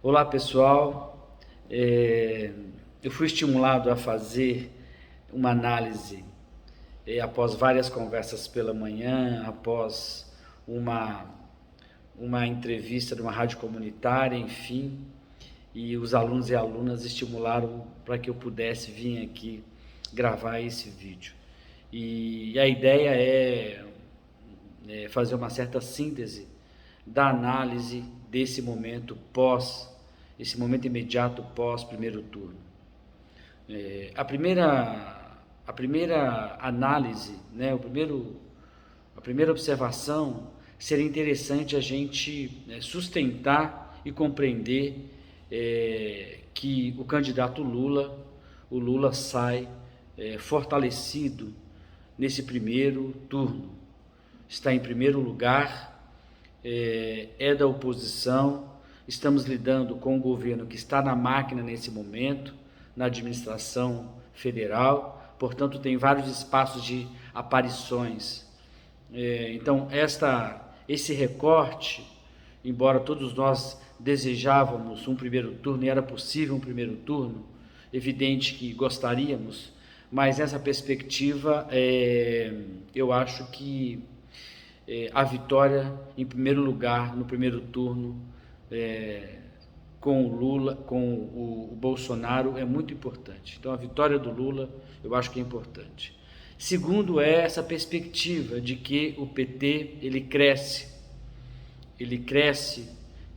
Olá pessoal, eu fui estimulado a fazer uma análise após várias conversas pela manhã, após uma, uma entrevista de uma rádio comunitária, enfim, e os alunos e alunas estimularam para que eu pudesse vir aqui gravar esse vídeo. E a ideia é fazer uma certa síntese da análise desse momento esse momento imediato pós primeiro turno. A primeira análise, né, a primeira observação, seria interessante a gente sustentar e compreender que o candidato o Lula sai fortalecido nesse primeiro turno. Está em primeiro lugar, é da oposição, estamos lidando com um governo que está na máquina nesse momento, na administração federal, portanto tem vários espaços de aparições. Então esse recorte, embora todos nós desejávamos um primeiro turno e era possível um primeiro turno, evidente que gostaríamos, mas essa perspectiva eu acho que a vitória em primeiro lugar no primeiro turno com o Lula, com o Bolsonaro é muito importante. Então a vitória do Lula eu acho que é importante. Segundo é essa perspectiva de que o PT ele cresce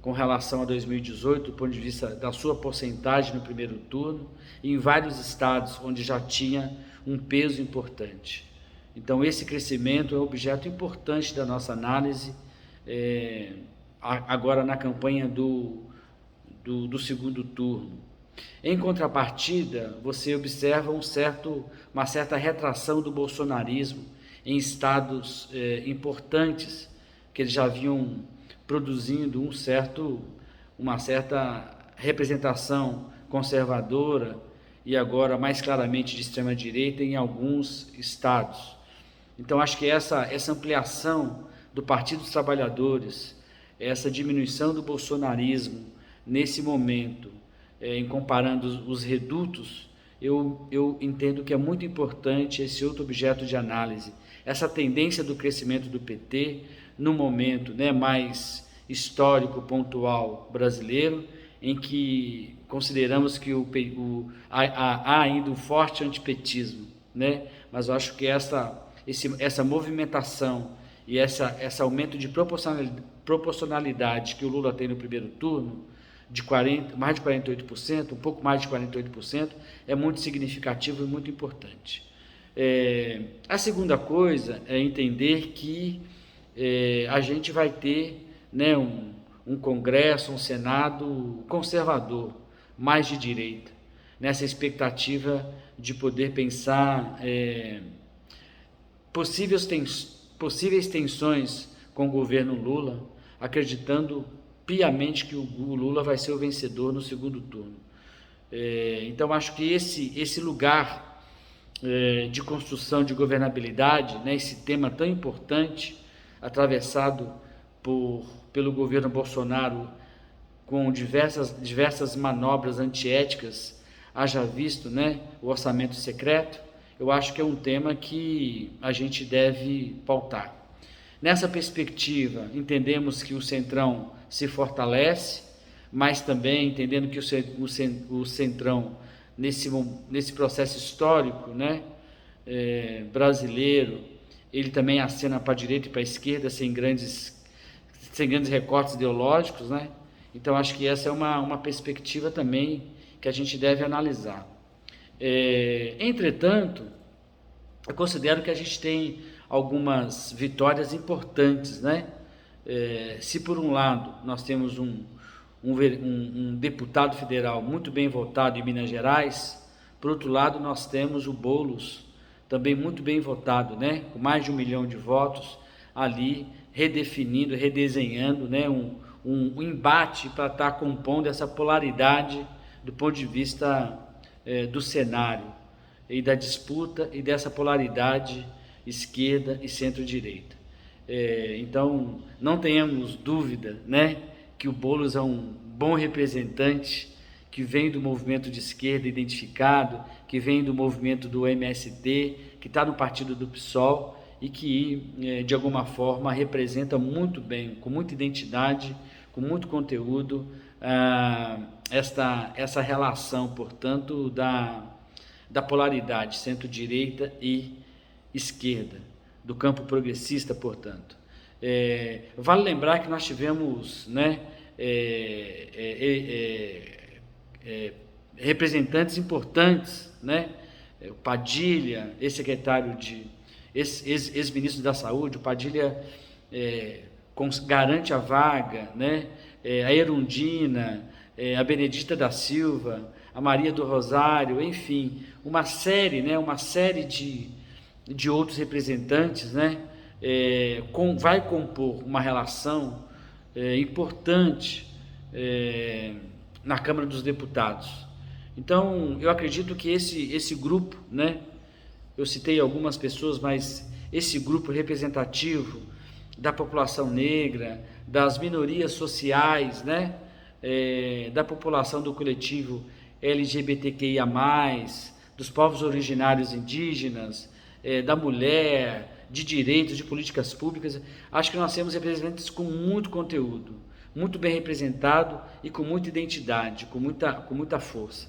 com relação a 2018 do ponto de vista da sua porcentagem no primeiro turno e em vários estados onde já tinha um peso importante. Então esse crescimento é um objeto importante da nossa análise agora na campanha do segundo turno. Em contrapartida, você observa uma certa retração do bolsonarismo em estados importantes que eles já vinham produzindo uma certa representação conservadora e agora mais claramente de extrema direita em alguns estados. Então acho que essa ampliação do Partido dos Trabalhadores, essa diminuição do bolsonarismo nesse momento, em comparando os redutos, eu entendo que é muito importante esse outro objeto de análise, essa tendência do crescimento do PT no momento mais histórico, pontual brasileiro, em que consideramos que há ainda um forte antipetismo, mas eu acho que essa movimentação e esse aumento de proporcionalidade que o Lula tem no primeiro turno, de mais de 48%, um pouco mais de 48%, é muito significativo e muito importante. A segunda coisa é entender que a gente vai ter um Congresso, um Senado conservador, mais de direita, nessa expectativa de poder pensar possíveis tensões com o governo Lula, acreditando piamente que o Lula vai ser o vencedor no segundo turno. Então acho que esse lugar de construção de governabilidade, esse tema tão importante, atravessado pelo governo Bolsonaro com diversas manobras antiéticas, haja visto o orçamento secreto, eu acho que é um tema que a gente deve pautar. Nessa perspectiva, entendemos que o Centrão se fortalece, mas também entendendo que o Centrão, nesse processo histórico brasileiro, ele também acena para a direita e para a esquerda sem grandes recortes ideológicos, Então acho que essa é uma perspectiva também que a gente deve analisar. Entretanto, eu considero que a gente tem algumas vitórias importantes, se por um lado nós temos um deputado federal muito bem votado em Minas Gerais, por outro lado nós temos o Boulos também muito bem votado, com mais de 1 milhão de votos ali, redefinindo, redesenhando um embate para estar compondo essa polaridade do ponto de vista do cenário e da disputa e dessa polaridade esquerda e centro-direita. Então, não tenhamos dúvida, que o Boulos é um bom representante, que vem do movimento de esquerda identificado, que vem do movimento do MST, que está no partido do PSOL e que, de alguma forma, representa muito bem, com muita identidade, com muito conteúdo, essa relação, portanto, da polaridade centro-direita e esquerda, do campo progressista, portanto. Vale lembrar que nós tivemos, né, representantes importantes, né, o Padilha, ex-ministro da Saúde, o Padilha garante a vaga, né, a Erundina, a Benedita da Silva, a Maria do Rosário, enfim, uma série de outros representantes, né, vai compor uma relação importante na Câmara dos Deputados. Então, eu acredito que esse grupo, né, eu citei algumas pessoas, mas esse grupo representativo da população negra, das minorias sociais, né, da população do coletivo LGBTQIA+, dos povos originários indígenas, da mulher, de direitos, de políticas públicas, acho que nós temos representantes com muito conteúdo, muito bem representado e com muita identidade, com muita força.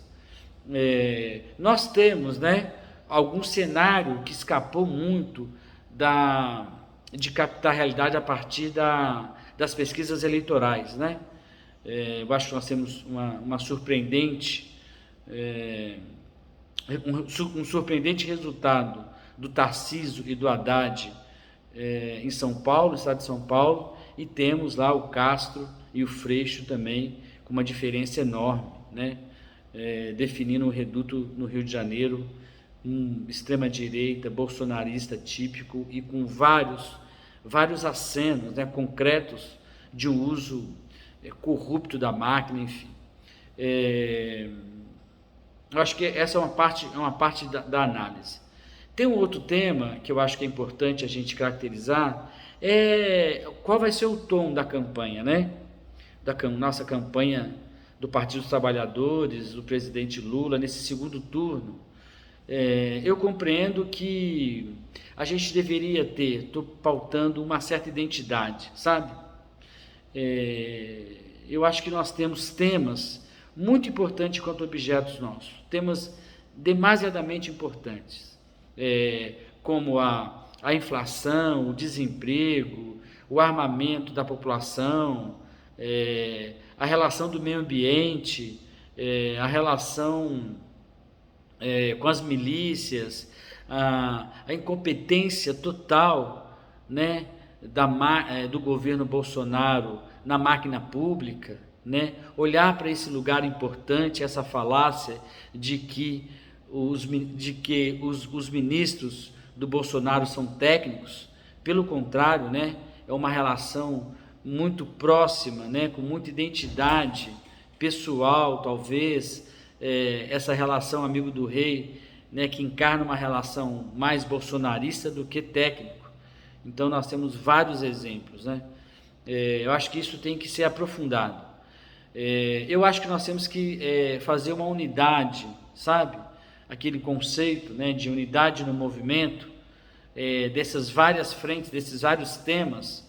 Nós temos, né, algum cenário que escapou muito de captar a realidade a partir das pesquisas eleitorais, né? Eu acho que nós temos uma surpreendente, um surpreendente resultado do Tarcísio e do Haddad em São Paulo, no estado de São Paulo, e temos lá o Castro e o Freixo também com uma diferença enorme, né? Definindo um reduto no Rio de Janeiro, extrema-direita, bolsonarista típico e com vários acenos, né, concretos de um uso corrupto da máquina, enfim. Eu acho que essa é uma parte da análise. Tem um outro tema que eu acho que é importante a gente caracterizar, qual vai ser o tom da campanha, né? Nossa campanha do Partido dos Trabalhadores, do presidente Lula, nesse segundo turno. Eu compreendo que a gente deveria estou pautando uma certa identidade, sabe? Eu acho que nós temos temas muito importantes quanto objetos nossos, temas demasiadamente importantes, como a inflação, o desemprego, o armamento da população, a relação do meio ambiente, a relação com as milícias, a incompetência total, né, do governo Bolsonaro na máquina pública, né, olhar para esse lugar importante, essa falácia de que os ministros do Bolsonaro são técnicos. Pelo contrário, né, é uma relação muito próxima, né, com muita identidade pessoal, talvez, essa relação amigo do rei, né, que encarna uma relação mais bolsonarista do que técnico. Então nós temos vários exemplos, né? Eu acho que isso tem que ser aprofundado. Eu acho que nós temos que fazer uma unidade, sabe? Aquele conceito, né, de unidade no movimento, dessas várias frentes, desses vários temas,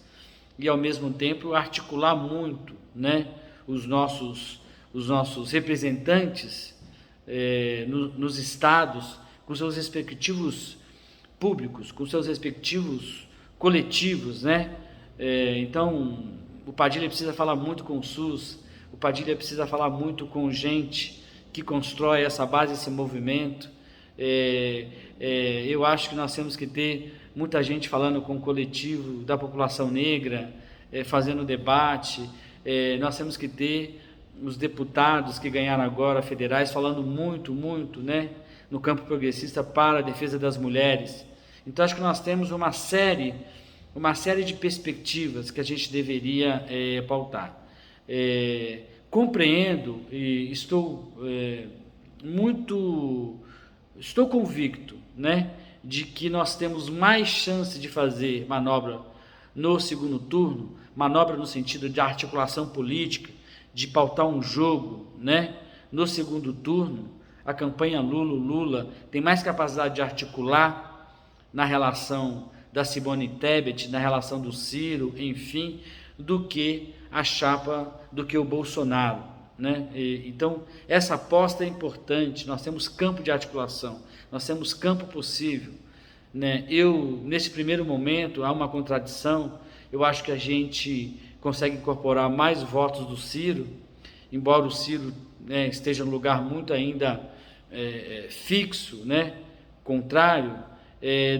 e ao mesmo tempo articular muito, né, os nossos representantes nos estados, com seus respectivos públicos, com seus respectivos coletivos, né? Então, o Padilha precisa falar muito com o SUS, o Padilha precisa falar muito com gente que constrói essa base, esse movimento. Eu acho que nós temos que ter muita gente falando com o coletivo da população negra, fazendo debate. Nós temos que ter os deputados que ganharam agora, federais, falando muito, né, no campo progressista para a defesa das mulheres. Então, acho que nós temos uma série de perspectivas que a gente deveria pautar. Compreendo e estou convicto, né, de que nós temos mais chance de fazer manobra no segundo turno, manobra no sentido de articulação política, de pautar um jogo, né? No segundo turno, a campanha Lula tem mais capacidade de articular na relação da Simone Tebet, na relação do Ciro, enfim, do que a chapa, do que o Bolsonaro, né? Então, essa aposta é importante. Nós temos campo de articulação, nós temos campo possível, né? Nesse primeiro momento, há uma contradição. Eu acho que a gente consegue incorporar mais votos do Ciro, embora o Ciro, né, esteja no lugar muito ainda fixo, né, contrário,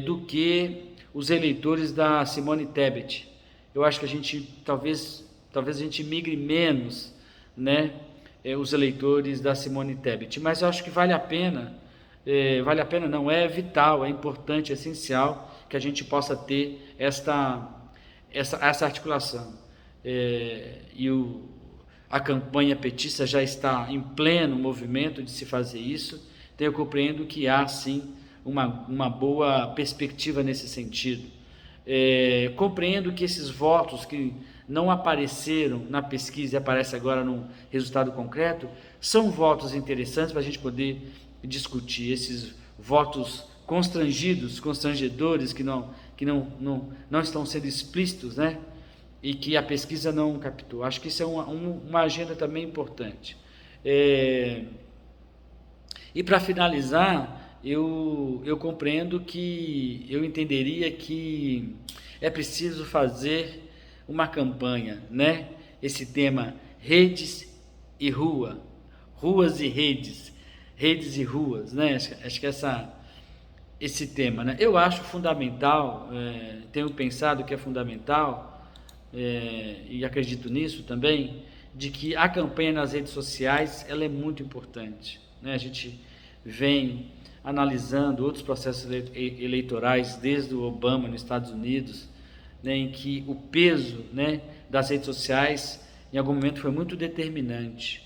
do que os eleitores da Simone Tebet. Eu acho que a gente, talvez a gente migre menos, né, os eleitores da Simone Tebet, mas eu acho que vale a pena não, é vital, é importante, é essencial que a gente possa ter essa articulação. A campanha petista já está em pleno movimento de se fazer isso, então eu compreendo que há sim uma boa perspectiva nesse sentido. Compreendo que esses votos que não apareceram na pesquisa e aparecem agora no resultado concreto, são votos interessantes para a gente poder discutir. Esses votos constrangedores, que não estão sendo explícitos, né? E que a pesquisa não captou. Acho que isso é uma agenda também importante. E para finalizar, eu compreendo que eu entenderia que é preciso fazer uma campanha, né? Esse tema redes e rua, ruas e redes, redes e ruas, né? Acho que esse tema, né? Eu acho fundamental, tenho pensado que é fundamental, e acredito nisso também, de que a campanha nas redes sociais ela é muito importante, né? A gente vem analisando outros processos eleitorais desde o Obama nos Estados Unidos, né, em que o peso, né, das redes sociais em algum momento foi muito determinante.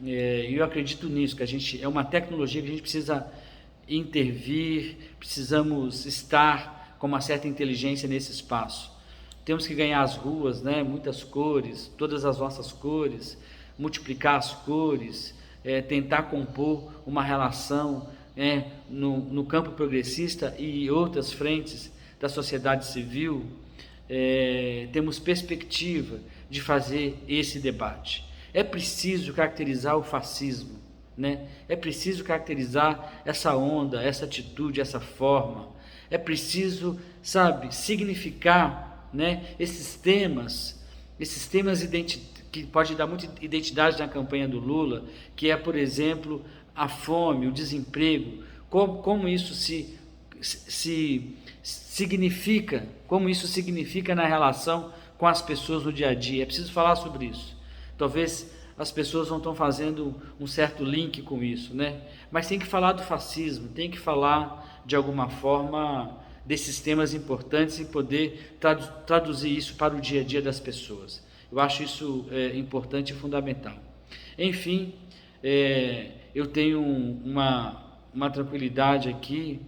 E eu acredito nisso, que é uma tecnologia que a gente precisa intervir, precisamos estar com uma certa inteligência nesse espaço. Temos que ganhar as ruas, né, muitas cores, todas as nossas cores, multiplicar as cores, tentar compor uma relação no campo progressista e outras frentes da sociedade civil. Temos perspectiva de fazer esse debate. É preciso caracterizar o fascismo, né? É preciso caracterizar essa onda, essa atitude, essa forma. É preciso, significar, né, esses temas que pode dar muita identidade na campanha do Lula, que é, por exemplo, a fome, o desemprego, como isso significa, como isso significa na relação com as pessoas no dia a dia. É preciso falar sobre isso. Talvez as pessoas não estão fazendo um certo link com isso, né? Mas tem que falar do fascismo, tem que falar de alguma forma desses temas importantes e poder traduzir isso para o dia a dia das pessoas. Eu acho isso importante e fundamental. Enfim, eu tenho uma tranquilidade aqui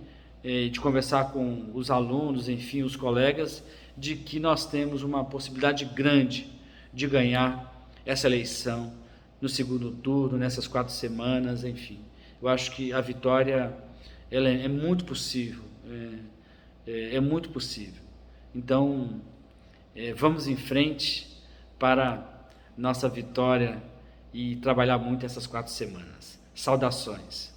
de conversar com os alunos, enfim, os colegas, de que nós temos uma possibilidade grande de ganhar essa eleição no segundo turno, nessas 4 semanas, enfim. Eu acho que a vitória ela é muito possível, é muito possível. Então, vamos em frente para nossa vitória e trabalhar muito essas 4 semanas. Saudações.